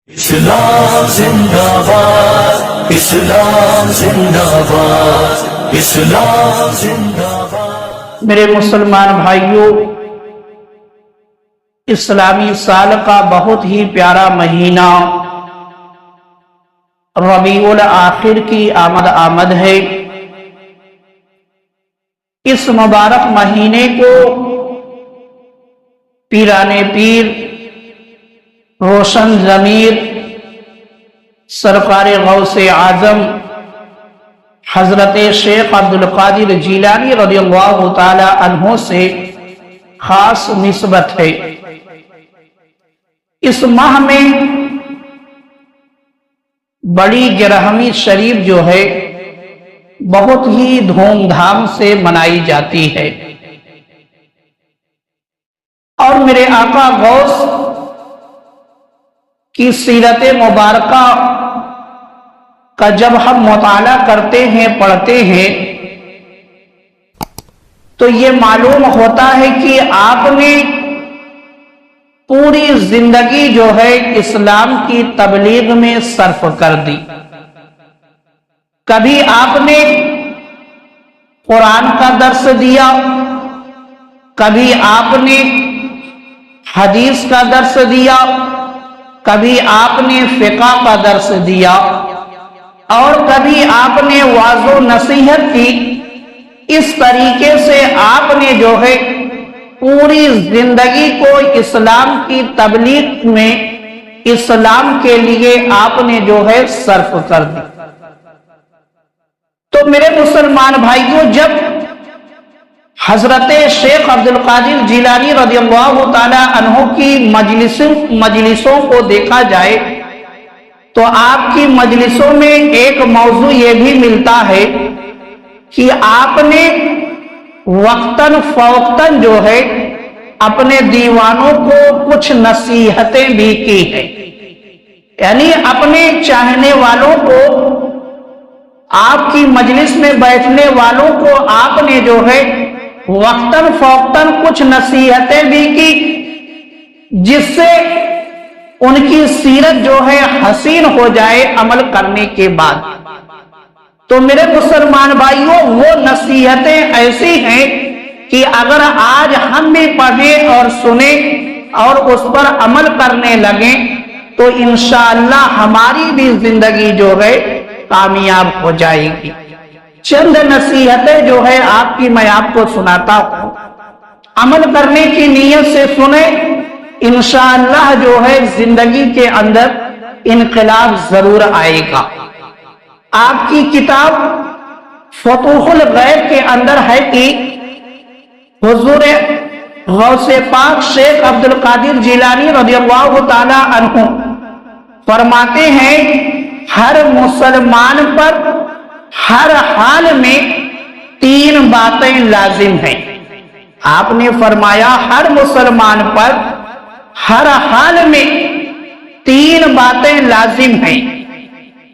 اسلام زندہ باد، اسلام زندہ باد، اسلام زندہ باد۔ میرے مسلمان بھائیوں، اسلامی سال کا بہت ہی پیارا مہینہ ربیع الاخر کی آمد ہے۔ اس مبارک مہینے کو پیران پیر روشن ضمیر سرکار غوث اعظم حضرت شیخ عبدالقادر جیلانی رضی اللہ تعالی عنہ سے خاص نسبت ہے۔ اس ماہ میں بڑی گرہمی شریف جو ہے بہت ہی دھوم دھام سے منائی جاتی ہے، اور میرے آقا غوث کی سیرت مبارکہ کا جب ہم مطالعہ کرتے ہیں، پڑھتے ہیں، تو یہ معلوم ہوتا ہے کہ آپ نے پوری زندگی جو ہے اسلام کی تبلیغ میں صرف کر دی۔ کبھی آپ نے قرآن کا درس دیا، کبھی آپ نے حدیث کا درس دیا، کبھی آپ نے فقہ کا درس دیا، اور کبھی آپ نے وعظ و نصیحت کی۔ اس طریقے سے آپ نے جو ہے پوری زندگی کو اسلام کی تبلیغ میں، اسلام کے لیے آپ نے جو ہے صرف کر دی۔ تو میرے مسلمان بھائیوں، جب حضرت شیخ عبدالقادر جیلانی رضی اللہ تعالی عنہ کی مجلسوں کو دیکھا جائے تو آپ کی مجلسوں میں ایک موضوع یہ بھی ملتا ہے کہ آپ نے وقتاً فوقتاً جو ہے اپنے دیوانوں کو کچھ نصیحتیں بھی کی ہیں، یعنی اپنے چاہنے والوں کو، آپ کی مجلس میں بیٹھنے والوں کو آپ نے جو ہے وقتاً فوقتاً کچھ نصیحتیں بھی کی، جس سے ان کی سیرت جو ہے حسین ہو جائے عمل کرنے کے بعد۔ تو میرے مسلمان بھائیوں، وہ نصیحتیں ایسی ہیں کہ اگر آج ہم بھی پڑھیں اور سنیں اور اس پر عمل کرنے لگیں تو انشاءاللہ ہماری بھی زندگی جو ہے کامیاب ہو جائے گی۔ چند نصیحتیں جو ہے آپ کی میں آپ کو سناتا ہوں، عمل کرنے کی نیت سے سنیں، انشاءاللہ جو ہے زندگی کے اندر انقلاب ضرور آئے گا۔ آپ کی کتاب فتوح الغیب کے اندر ہے کہ حضور غوث پاک شیخ عبدالقادر جیلانی رضی اللہ تعالی عنہ فرماتے ہیں، ہر مسلمان پر ہر حال میں 3 باتیں لازم ہیں۔ آپ نے فرمایا ہر مسلمان پر ہر حال میں 3 باتیں لازم ہیں۔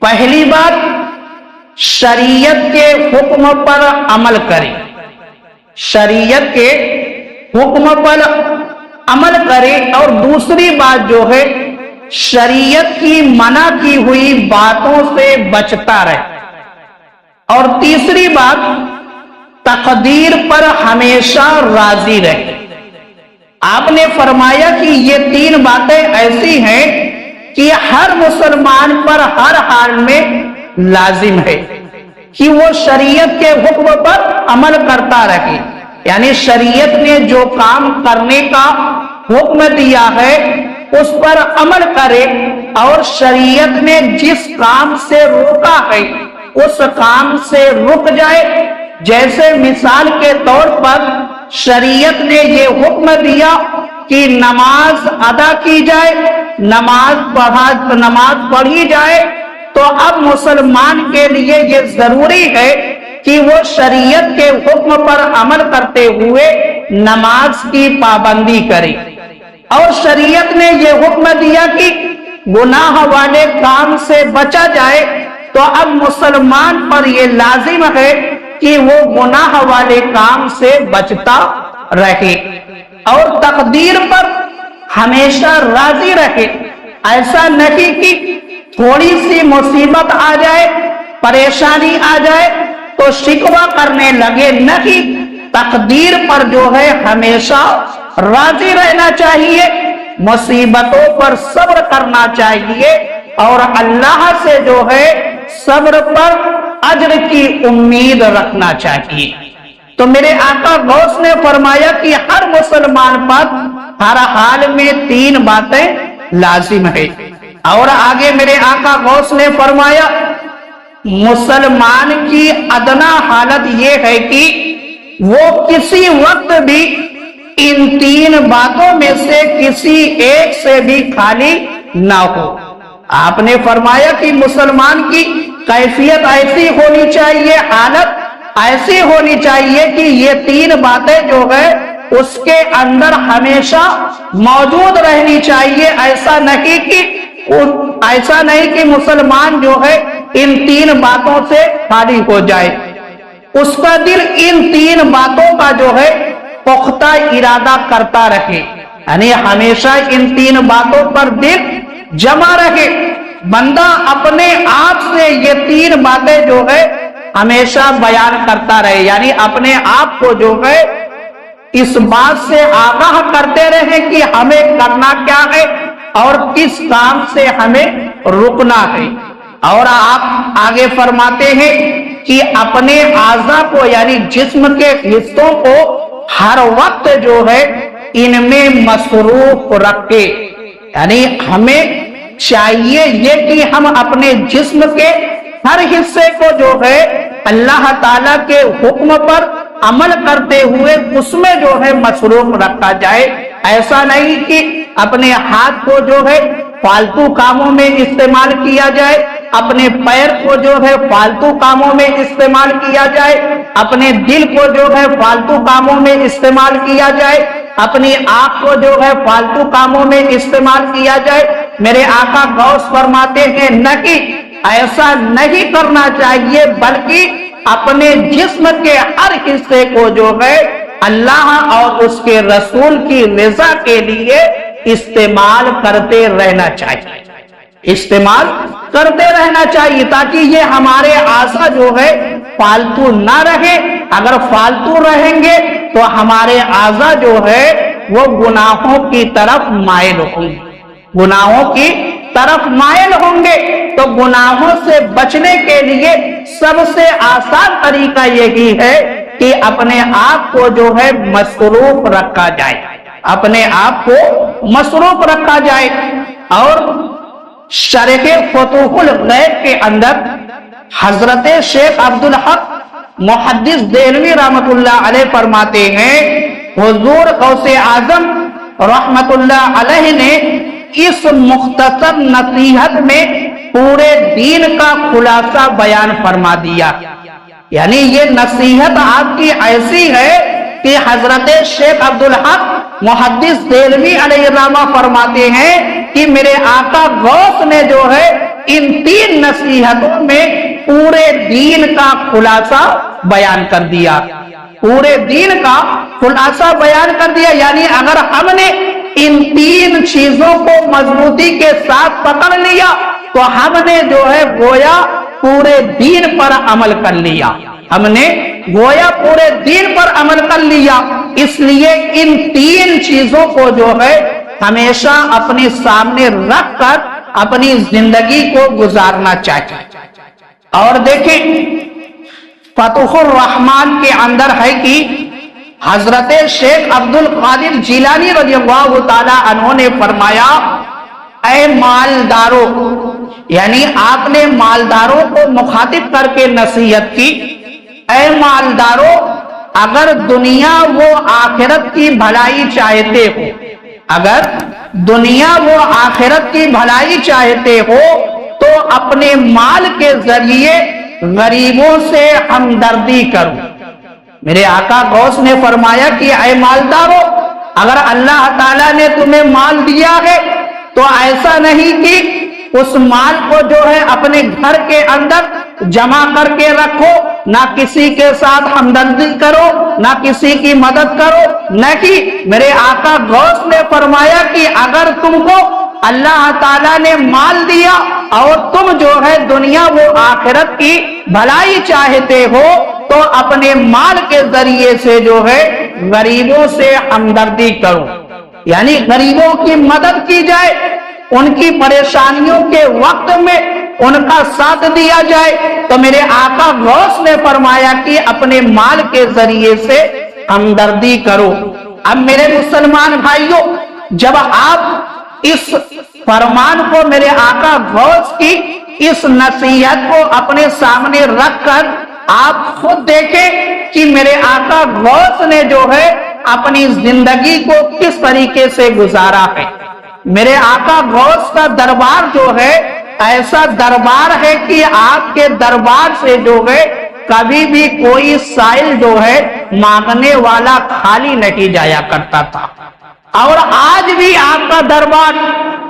پہلی بات، شریعت کے حکم پر عمل کرے، شریعت کے حکم پر عمل کرے، اور دوسری بات جو ہے شریعت کی منع کی ہوئی باتوں سے بچتا رہے، اور تیسری بات تقدیر پر ہمیشہ راضی رہے۔ آپ نے فرمایا کہ یہ 3 باتیں ایسی ہیں کہ ہر مسلمان پر ہر حال میں لازم ہے کہ وہ شریعت کے حکم پر عمل کرتا رہے، یعنی شریعت نے جو کام کرنے کا حکم دیا ہے اس پر عمل کرے، اور شریعت نے جس کام سے روکا ہے اس کام سے رک جائے۔ جیسے مثال کے طور پر شریعت نے یہ حکم دیا کہ نماز ادا کی جائے، نماز پڑھی جائے، تو اب مسلمان کے لیے یہ ضروری ہے کہ وہ شریعت کے حکم پر عمل کرتے ہوئے نماز کی پابندی کرے۔ اور شریعت نے یہ حکم دیا کہ گناہ والے کام سے بچا جائے، تو اب مسلمان پر یہ لازم ہے کہ وہ گناہ والے کام سے بچتا رہے اور تقدیر پر ہمیشہ راضی رہے۔ ایسا نہیں کہ تھوڑی سی مصیبت آ جائے، پریشانی آ جائے تو شکوہ کرنے لگے، نہیں، تقدیر پر جو ہے ہمیشہ راضی رہنا چاہیے، مصیبتوں پر صبر کرنا چاہیے اور اللہ سے جو ہے صبر پر اجر کی امید رکھنا چاہیے۔ تو میرے آقا غوث نے فرمایا کہ ہر مسلمان پر ہر حال میں 3 باتیں لازم ہے، اور آگے میرے آقا غوث نے فرمایا مسلمان کی ادنا حالت یہ ہے کہ وہ کسی وقت بھی ان 3 باتوں میں سے کسی ایک سے بھی خالی نہ ہو۔ آپ نے فرمایا کہ مسلمان کی کیفیت ایسی ہونی چاہیے، حالت ایسی ہونی چاہیے کہ یہ 3 باتیں جو ہے اس کے اندر ہمیشہ موجود رہنی چاہیے۔ ایسا نہیں کہ مسلمان جو ہے ان 3 باتوں سے خالی ہو جائے، اس کا دل ان 3 باتوں کا جو ہے پختہ ارادہ کرتا رہے، یعنی ہمیشہ ان 3 باتوں پر دل جمع رہے۔ بندہ اپنے آپ سے یہ 3 باتیں جو ہے ہمیشہ بیان کرتا رہے، یعنی اپنے آپ کو جو ہے اس بات سے آگاہ کرتے رہے کہ ہمیں کرنا کیا ہے اور کس کام سے ہمیں رکنا ہے۔ اور آپ آگے فرماتے ہیں کہ اپنے اعضاء کو یعنی جسم کے حصوں کو ہر وقت جو ہے ان میں مصروف رکھے، یعنی ہمیں چاہیے یہ کہ ہم اپنے جسم کے ہر حصے کو جو ہے اللہ تعالیٰ کے حکم پر عمل کرتے ہوئے اس میں جو ہے مصروف رکھا جائے۔ ایسا نہیں کہ اپنے ہاتھ کو جو ہے فالتو کاموں میں استعمال کیا جائے، اپنے پیر کو جو ہے فالتو کاموں میں استعمال کیا جائے، اپنے دل کو جو ہے فالتو کاموں میں استعمال کیا جائے، اپنی آنکھ کو جو ہے فالتو کاموں میں استعمال کیا جائے۔ میرے آقا غوث فرماتے ہیں نہیں، ایسا نہیں کرنا چاہیے، بلکہ اپنے جسم کے ہر حصے کو جو ہے اللہ اور اس کے رسول کی رضا کے لیے استعمال کرتے رہنا چاہیے، استعمال کرتے رہنا چاہیے تاکہ یہ ہمارے اعضاء جو ہے فالتو نہ رہے۔ اگر فالتو رہیں گے تو ہمارے اعضاء جو ہے وہ گناہوں کی طرف مائل ہوں گے، گناہوں کی طرف مائل ہوں گے۔ تو گناہوں سے بچنے کے لیے سب سے آسان طریقہ یہی ہے کہ اپنے آپ کو جو ہے مصروف رکھا جائے، اپنے آپ کو مصروف رکھا جائے۔ اور شرح فتوح الغیب کے اندر حضرت شیخ عبدالحق محدث دہلوی رحمت اللہ علیہ فرماتے ہیں حضور غوث اعظم رحمت اللہ علیہ نے اس مختصر نصیحت میں پورے دین کا خلاصہ بیان فرما دیا، یعنی یہ نصیحت آپ کی ایسی ہے کہ حضرت شیخ عبدالحق محدث دہلوی علیہ الرحمہ فرماتے ہیں کہ میرے آقا غوث نے جو ہے ان 3 نصیحتوں میں پورے دین کا خلاصہ بیان کر دیا، پورے دین کا خلاصہ بیان کر دیا۔ یعنی اگر ہم نے ان 3 چیزوں کو مضبوطی کے ساتھ پکڑ لیا تو ہم نے جو ہے گویا پورے دین پر عمل کر لیا، ہم نے گویا پورے دین پر عمل کر لیا۔ اس لیے ان 3 چیزوں کو جو ہے ہمیشہ اپنے سامنے رکھ کر اپنی زندگی کو گزارنا چاہیے۔ اور دیکھیں فتح الرحمان کے اندر ہے کہ حضرت شیخ عبد القادر جیلانی رضی اللہ تعالی عنہ نے فرمایا اے مالداروں، یعنی آپ نے مالداروں کو مخاطب کر کے نصیحت کی، اے مالداروں اگر دنیا و آخرت کی بھلائی چاہتے ہو، اگر دنیا و آخرت کی بھلائی چاہتے ہو تو اپنے مال کے ذریعے غریبوں سے ہمدردی کرو۔ میرے آقا غوث نے فرمایا کہ اے مالداروں اگر اللہ تعالیٰ نے تمہیں مال دیا ہے تو ایسا نہیں کہ اس مال کو جو ہے اپنے گھر کے اندر جمع کر کے رکھو، نہ کسی کے ساتھ ہمدردی کرو، نہ کسی کی مدد کرو، نہیں۔ میرے آقا غوث نے فرمایا کہ اگر تم کو اللہ تعالیٰ نے مال دیا اور تم جو ہے دنیا و آخرت کی بھلائی چاہتے ہو تو اپنے مال کے ذریعے سے جو ہے غریبوں سے ہمدردی کرو، یعنی غریبوں کی مدد کی جائے، ان کی پریشانیوں کے وقت میں ان کا ساتھ دیا جائے۔ تو میرے آقا غوث نے فرمایا کہ اپنے مال کے ذریعے سے ہمدردی کرو۔ اب میرے مسلمان بھائیوں، جب آپ اس فرمان کو، میرے آقا غوث کی اس نصیحت کو اپنے سامنے رکھ کر آپ خود دیکھیں کہ میرے آقا غوث نے جو ہے اپنی زندگی کو کس طریقے سے گزارا ہے۔ میرے آقا غوث کا دربار جو ہے ایسا دربار ہے کہ آپ کے دربار سے جو ہے کبھی بھی کوئی سائل جو ہے مانگنے والا خالی نہیں جایا کرتا تھا، اور آج بھی آپ کا دربار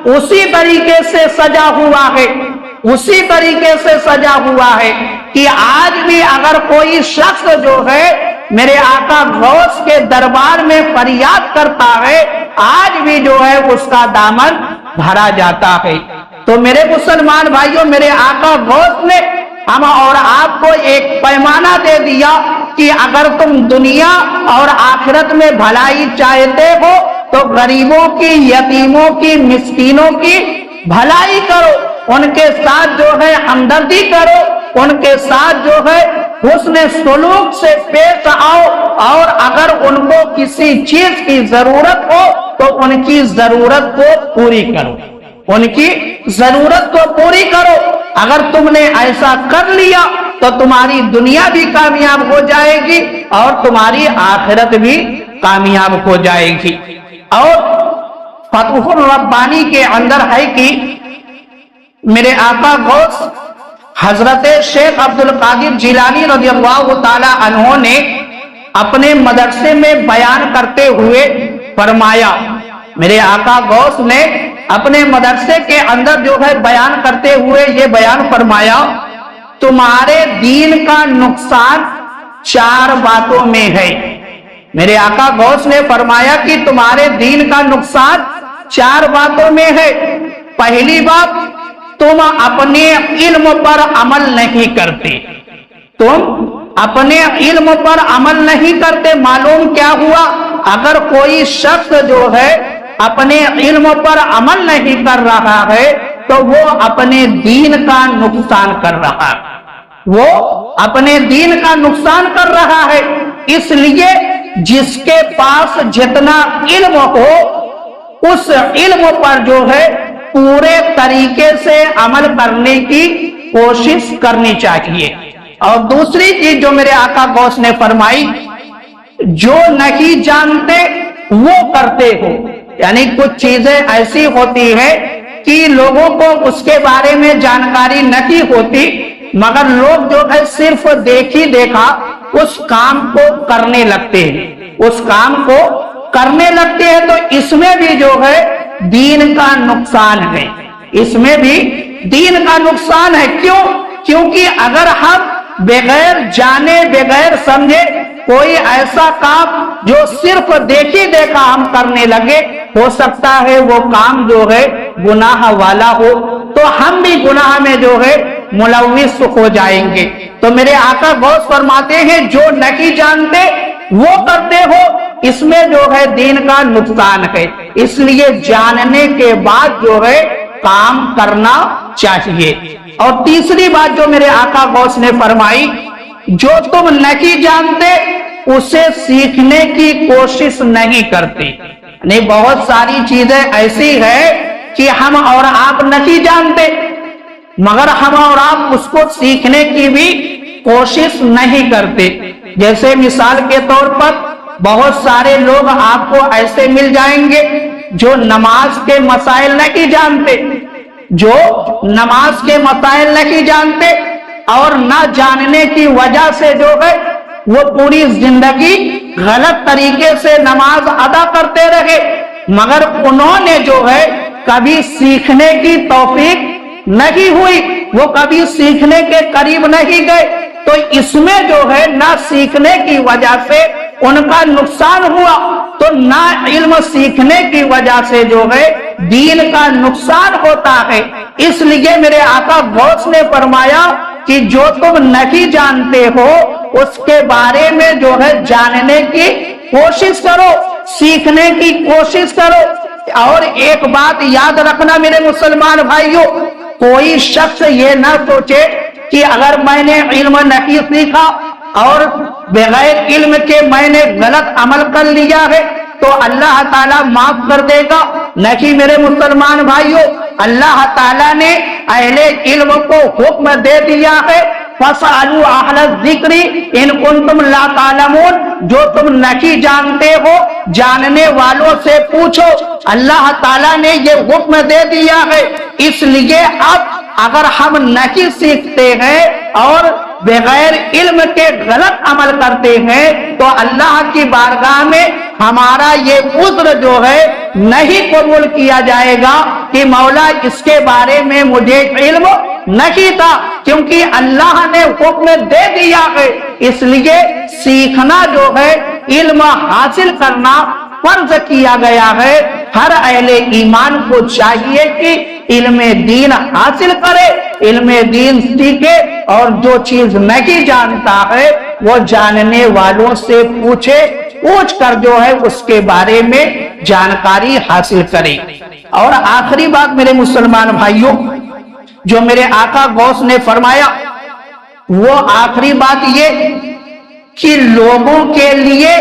اسی طریقے سے سجا ہوا ہے، اسی طریقے سے سجا ہوا ہے کہ آج بھی اگر کوئی شخص جو ہے میرے آقا غوث کے دربار میں فریاد کرتا ہے، آج بھی جو ہے اس کا دامن بھرا جاتا ہے۔ تو میرے مسلمان بھائیوں، میرے آقا غوث نے ہم اور آپ کو ایک پیمانہ دے دیا کہ اگر تم دنیا اور آخرت میں بھلائی چاہتے ہو تو غریبوں کی، یتیموں کی، مسکینوں کی بھلائی کرو، ان کے ساتھ جو ہے ہمدردی کرو، ان کے ساتھ جو ہے حسن سلوک سے پیش آؤ، اور اگر ان کو کسی چیز کی ضرورت ہو تو ان کی ضرورت کو پوری کرو، ان کی ضرورت کو پوری کرو۔ اگر تم نے ایسا کر لیا تو تمہاری دنیا بھی کامیاب ہو جائے گی اور تمہاری آخرت بھی کامیاب ہو جائے گی۔ اور فتح الربانی کے اندر ہے کہ میرے آقا غوث حضرت شیخ عبد القادر جیلانی رضی اللہ تعالی عنہ نے اپنے مدرسے میں بیان کرتے ہوئے فرمایا، میرے آقا غوث نے اپنے مدرسے کے اندر جو ہے بیان کرتے ہوئے یہ بیان فرمایا، تمہارے دین کا نقصان 4 باتوں میں ہے۔ میرے آقا غوث نے فرمایا کہ تمہارے دین کا نقصان 4 باتوں میں ہے۔ پہلی بات، تم اپنے علم پر عمل نہیں کرتے، تم اپنے علم پر عمل نہیں کرتے۔ معلوم کیا ہوا؟ اگر کوئی شخص جو ہے اپنے علم پر عمل نہیں کر رہا ہے تو وہ اپنے دین کا نقصان کر رہا ہے، وہ اپنے دین کا نقصان کر رہا ہے۔ اس لیے جس کے پاس جتنا علم ہو اس علم پر جو ہے پورے طریقے سے عمل کرنے کی کوشش کرنی چاہیے۔ اور دوسری چیز جو میرے آقا غوث نے فرمائی، جو نہیں جانتے وہ کرتے ہو، یعنی کچھ چیزیں ایسی ہوتی ہے کہ لوگوں کو اس کے بارے میں جانکاری نہیں ہوتی، مگر لوگ جو ہے صرف دیکھی دیکھا اس کام کو کرنے لگتے ہیں، اس کام کو کرنے لگتے ہیں۔ تو اس میں بھی جو ہے دین کا نقصان ہے، اس میں بھی دین کا نقصان ہے۔ کیوں؟ کیونکہ اگر ہم بغیر جانے بغیر سمجھے کوئی ایسا کام جو صرف دیکھی دیکھا ہم کرنے لگے، ہو سکتا ہے وہ کام جو ہے گناہ والا ہو، تو ہم بھی گناہ میں جو ہے ملوث ہو جائیں گے۔ تو میرے آقا غوث فرماتے ہیں جو نہیں جانتے وہ کرتے ہو، اس میں جو ہے دین کا نقصان ہے، اس لیے جاننے کے بعد جو ہے کام کرنا چاہیے۔ اور تیسری بات جو میرے آقا غوث نے فرمائی، جو تم نہیں جانتے اسے سیکھنے کی کوشش نہیں کرتے۔ نہیں، بہت ساری چیزیں ایسی ہے کہ ہم اور آپ نہیں جانتے، مگر ہم اور آپ اس کو سیکھنے کی بھی کوشش نہیں کرتے۔ جیسے مثال کے طور پر بہت سارے لوگ آپ کو ایسے مل جائیں گے جو نماز کے مسائل نہیں جانتے، جو نماز کے مسائل نہیں جانتے، اور نہ جاننے کی وجہ سے جو ہے وہ پوری زندگی غلط طریقے سے نماز ادا کرتے رہے، مگر انہوں نے جو ہے کبھی سیکھنے کی توفیق نہیں ہوئی، وہ کبھی سیکھنے کے قریب نہیں گئے۔ تو اس میں جو ہے نہ سیکھنے کی وجہ سے ان کا نقصان ہوا۔ تو تو نہ علم سیکھنے کی وجہ سے جو ہے دین کا نقصان ہوتا ہے۔ اس لیے میرے آقا غوث نے فرمایا کہ جو تم نہیں جانتے ہو اس کے بارے میں جو ہے جاننے کی کوشش کرو، سیکھنے کی کوشش کرو۔ اور ایک بات یاد رکھنا میرے مسلمان بھائیوں، کوئی شخص یہ نہ سوچے کہ اگر میں نے علم نہیں سیکھا اور بغیر علم کے میں نے غلط عمل کر لیا ہے تو اللہ تعالیٰ معاف کر دے گا۔ نہیں میرے مسلمان بھائیوں، اللہ تعالیٰ نے اہل علم کو حکم دے دیا ہے فَاسْأَلُوا أَهْلَ الذِّكْرِ إِن كُنتُمْ لَا تَعْلَمُونَ، جو تم نہیں جانتے ہو جاننے والوں سے پوچھو۔ اللہ تعالیٰ نے یہ حکم دے دیا ہے، اس لیے اب اگر ہم نہیں سیکھتے ہیں اور بغیر علم کے غلط عمل کرتے ہیں تو اللہ کی بارگاہ میں ہمارا یہ عذر جو ہے نہیں قبول کیا جائے گا کہ مولا اس کے بارے میں مجھے علم نہیں تھا، کیونکہ اللہ نے حکم دے دیا ہے۔ اس لیے سیکھنا جو ہے، علم حاصل کرنا فرض کیا گیا ہے۔ ہر اہل ایمان کو چاہیے کہ علم دین حاصل کرے، علم دین سیکھے، اور جو چیز نہیں جانتا ہے وہ جاننے والوں سے پوچھے، پوچھ کر جو ہے اس کے بارے میں جانکاری حاصل کرے۔ اور آخری بات میرے مسلمان بھائیوں جو میرے آقا غوث نے فرمایا، وہ آخری بات یہ کہ لوگوں کے لیے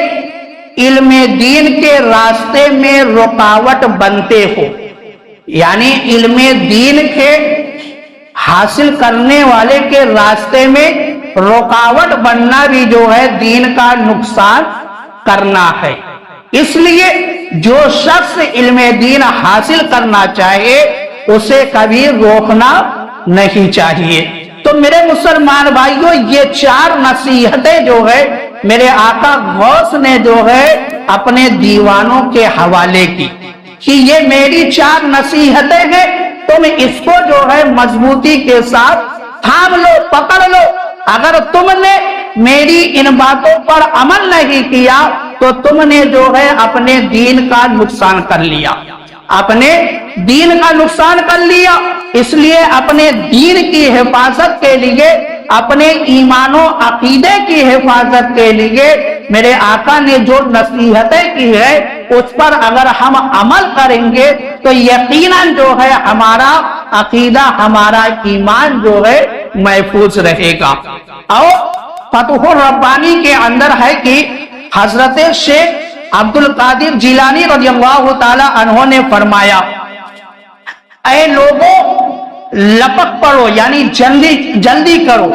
علم دین کے راستے میں رکاوٹ بنتے ہو، یعنی علم دین کے حاصل کرنے والے کے راستے میں رکاوٹ بننا بھی جو ہے دین کا نقصان کرنا ہے۔ اس لیے جو شخص علم دین حاصل کرنا چاہے اسے کبھی روکنا نہیں چاہیے۔ تو میرے مسلمان بھائیوں، یہ 4 نصیحتیں جو ہے میرے آقا غوث نے جو ہے اپنے دیوانوں کے حوالے کی کہ یہ میری 4 نصیحتیں ہیں، تم اس کو جو ہے مضبوطی کے ساتھ تھام لو، پکڑ لو۔ اگر تم نے میری ان باتوں پر عمل نہیں کیا تو تم نے جو ہے اپنے دین کا نقصان کر لیا، اپنے دین کا نقصان کر لیا۔ اس لیے اپنے دین کی حفاظت کے لیے، اپنے ایمان و عقیدے کی حفاظت کے لیے میرے آقا نے جو نصیحتیں کی ہے اس پر اگر ہم عمل کریں گے تو یقیناً جو ہے ہمارا عقیدہ، ہمارا ایمان جو ہے محفوظ رہے گا۔ اور فتح الربانی کے اندر ہے کہ حضرت شیخ عبد القادر جیلانی رضی اللہ تعالی عنہ نے فرمایا، اے لوگوں لپک پڑو، یعنی جلدی کرو۔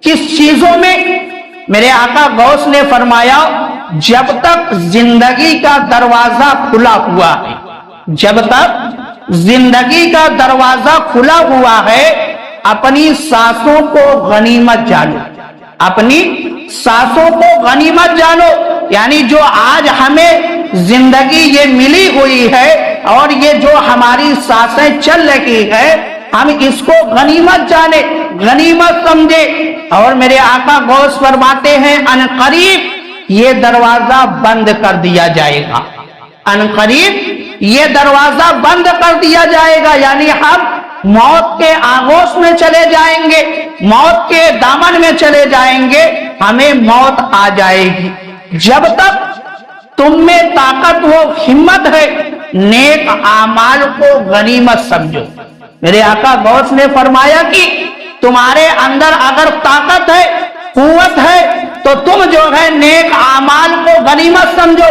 کس چیزوں میں؟ میرے آقا غوث نے فرمایا جب تک زندگی کا دروازہ کھلا ہوا ہے، جب تک زندگی کا دروازہ کھلا ہوا ہے اپنی سانسوں کو غنیمت جانو، اپنی سانسوں کو غنیمت جانو۔ یعنی جو آج ہمیں زندگی یہ ملی ہوئی ہے اور یہ جو ہماری سانسیں چل رہی ہے، ہم اس کو غنیمت جانے، غنیمت سمجھے۔ اور میرے آقا غوث فرماتے ہیں ان قریب یہ دروازہ بند کر دیا جائے گا، ان قریب یہ دروازہ بند کر دیا جائے گا، یعنی ہم موت کے آغوش میں چلے جائیں گے، موت کے دامن میں چلے جائیں گے، ہمیں موت آ جائے گی۔ جب تک تم میں طاقت و ہمت ہے نیک اعمال کو غنیمت سمجھو۔ میرے آقا غوث نے فرمایا کہ تمہارے اندر اگر طاقت ہے، قوت ہے، تو تم جو ہے نیک اعمال کو غنیمت سمجھو۔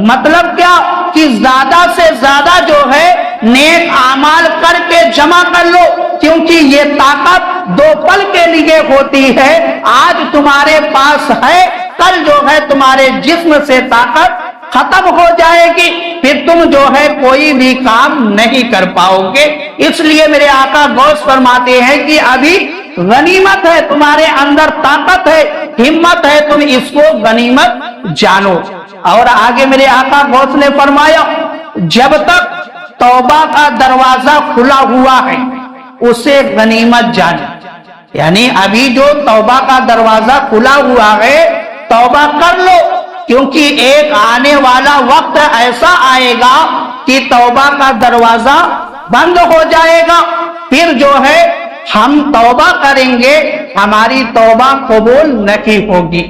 مطلب کیا کہ زیادہ سے زیادہ جو ہے نیک اعمال کر کے جمع کر لو، کیونکہ یہ طاقت 2 پل کے لیے ہوتی ہے۔ آج تمہارے پاس ہے، کل جو ہے تمہارے جسم سے طاقت ختم ہو جائے گی، پھر تم جو ہے کوئی بھی کام نہیں کر پاؤ گے۔ اس لیے میرے آقا غوث فرماتے ہیں کہ ابھی غنیمت ہے، تمہارے اندر طاقت ہے، ہمت ہے، تم اس کو غنیمت جانو۔ اور آگے میرے آقا غوث نے فرمایا جب تک توبہ کا دروازہ کھلا ہوا ہے اسے غنیمت جانو، یعنی ابھی جو توبہ کا دروازہ کھلا ہوا ہے توبہ کر لو، کیونکہ ایک آنے والا وقت ایسا آئے گا کہ توبہ کا دروازہ بند ہو جائے گا، پھر جو ہے ہم توبہ کریں گے، ہماری توبہ قبول نہیں ہوگی۔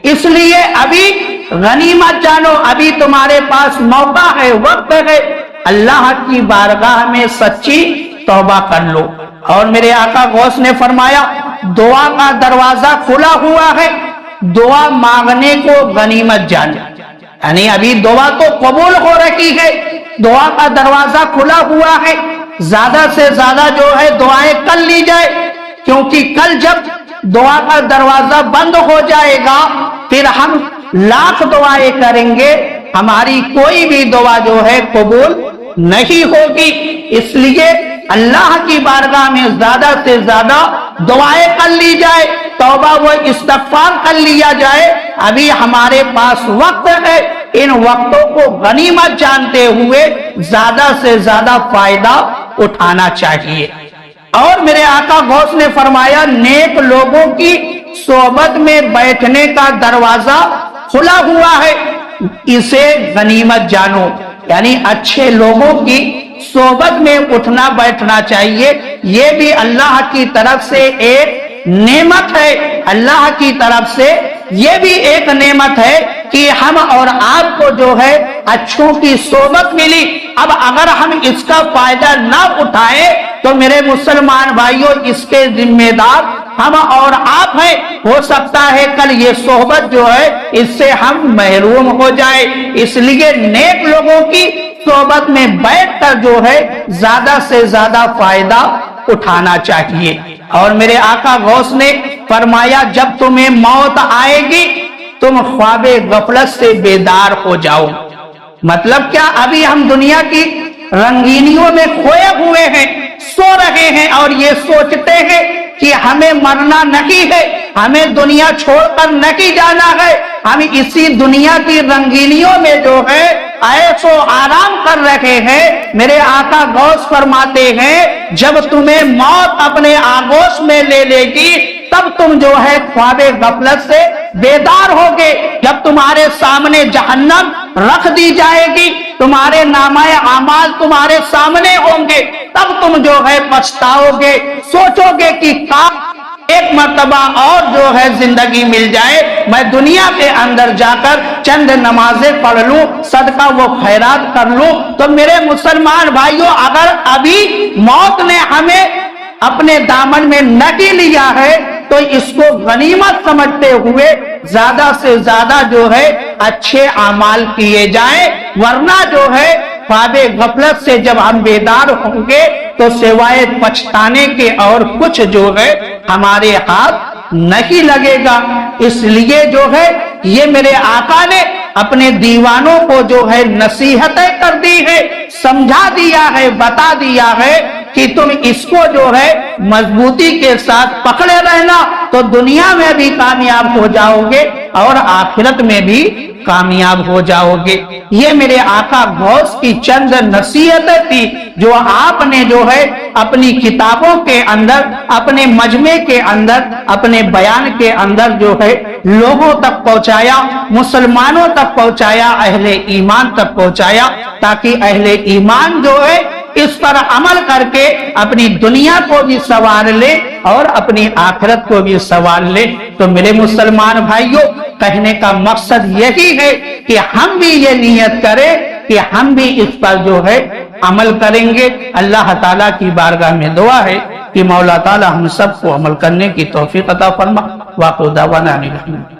اس لیے ابھی غنیمت جانو، ابھی تمہارے پاس موقع ہے، وقت ہے، اللہ کی بارگاہ میں سچی توبہ کر لو۔ اور میرے آقا غوث نے فرمایا دعا کا دروازہ کھلا ہوا ہے، دعا مانگنے کو غنیمت جانے، یعنی ابھی دعا تو قبول ہو رہی ہے، دعا کا دروازہ کھلا ہوا ہے، زیادہ سے زیادہ جو ہے دعائیں کر لی جائے، کیونکہ کل جب دعا کا دروازہ بند ہو جائے گا پھر ہم لاکھ دعائیں کریں گے، ہماری کوئی بھی دعا جو ہے قبول نہیں ہوگی۔ اس لیے اللہ کی بارگاہ میں زیادہ سے زیادہ دعائیں کر لی جائے، توبہ و استغفار کر لیا جائے، ابھی ہمارے پاس وقت ہے، ان وقتوں کو غنیمت جانتے ہوئے زیادہ سے زیادہ فائدہ اٹھانا چاہیے۔ اور میرے آقا غوث نے فرمایا نیک لوگوں کی صحبت میں بیٹھنے کا دروازہ کھلا ہوا ہے، اسے غنیمت جانو، یعنی اچھے لوگوں کی صحبت میں اٹھنا بیٹھنا چاہیے، یہ بھی اللہ کی طرف سے ایک نعمت ہے، اللہ کی طرف سے یہ بھی ایک نعمت ہے کہ ہم اور آپ کو جو ہے اچھوں کی صحبت ملی۔ اب اگر ہم اس کا فائدہ نہ اٹھائیں تو میرے مسلمان بھائیوں اس کے ذمہ دار ہم اور آپ ہیں، ہو سکتا ہے کل یہ صحبت جو ہے اس سے ہم محروم ہو جائے۔ اس لیے نیک لوگوں کی صحبت میں بیٹھ کر جو ہے زیادہ سے زیادہ فائدہ اٹھانا چاہیے۔ اور میرے آقا غوث نے فرمایا جب تمہیں موت آئے گی تم خواب غفلت سے بیدار ہو جاؤ۔ مطلب کیا؟ ابھی ہم دنیا کی رنگینیوں میں کھوئے ہوئے ہیں، سو رہے ہیں اور یہ سوچتے ہیں کہ ہمیں مرنا نہیں ہے، ہمیں دنیا چھوڑ کر نہیں جانا ہے، ہم اسی دنیا کی رنگینیوں میں جو ہے عیش و آرام کر رہے ہیں۔ میرے آقا غوث فرماتے ہیں جب تمہیں موت اپنے آغوش میں لے لے گی تب تم جو ہے خواب غفلت سے بیدار ہوگے۔ جب تمہارے سامنے جہنم رکھ دی جائے گی، تمہارے نامہ اعمال تمہارے سامنے ہوں گے، تب تم جو ہے پچھتاؤ گے، سوچو گے کہ ایک مرتبہ اور جو ہے زندگی مل جائے، میں دنیا کے اندر جا کر چند نمازیں پڑھ لوں، صدقہ و خیرات کر لوں۔ تو میرے مسلمان بھائیوں اگر ابھی موت نے ہمیں اپنے دامن میں نہیں لیا ہے تو اس کو غنیمت سمجھتے ہوئے زیادہ سے زیادہ جو ہے اچھے اعمال کیے جائیں، ورنہ جو ہے خواب غفلت سے جب ہم بیدار ہوں گے تو سوائے پچھتانے کے اور کچھ جو ہے ہمارے ہاتھ نہیں لگے گا۔ اس لیے جو ہے یہ میرے آقا نے اپنے دیوانوں کو جو ہے نصیحتیں کر دی ہے، سمجھا دیا ہے، بتا دیا ہے کہ تم اس کو جو ہے مضبوطی کے ساتھ پکڑے رہنا تو دنیا میں بھی کامیاب ہو جاؤ گے اور آخرت میں بھی کامیاب ہو جاؤ گے۔ یہ میرے آقا غوث کی چند نصیحتیں تھی جو آپ نے جو ہے اپنی کتابوں کے اندر، اپنے مجمع کے اندر، اپنے بیان کے اندر جو ہے لوگوں تک پہنچایا، مسلمانوں تک پہنچایا، اہل ایمان تک پہنچایا، تاکہ اہل ایمان جو ہے اس پر عمل کر کے اپنی دنیا کو بھی سنوار لے اور اپنی آخرت کو بھی سنوار لے۔ تو میرے مسلمان بھائیوں کہنے کا مقصد یہی ہے کہ ہم بھی یہ نیت کریں کہ ہم بھی اس پر جو ہے عمل کریں گے۔ اللہ تعالیٰ کی بارگاہ میں دعا ہے کہ مولا تعالیٰ ہم سب کو عمل کرنے کی توفیق عطا فرما۔ واقع دعوانا الحمدللہ۔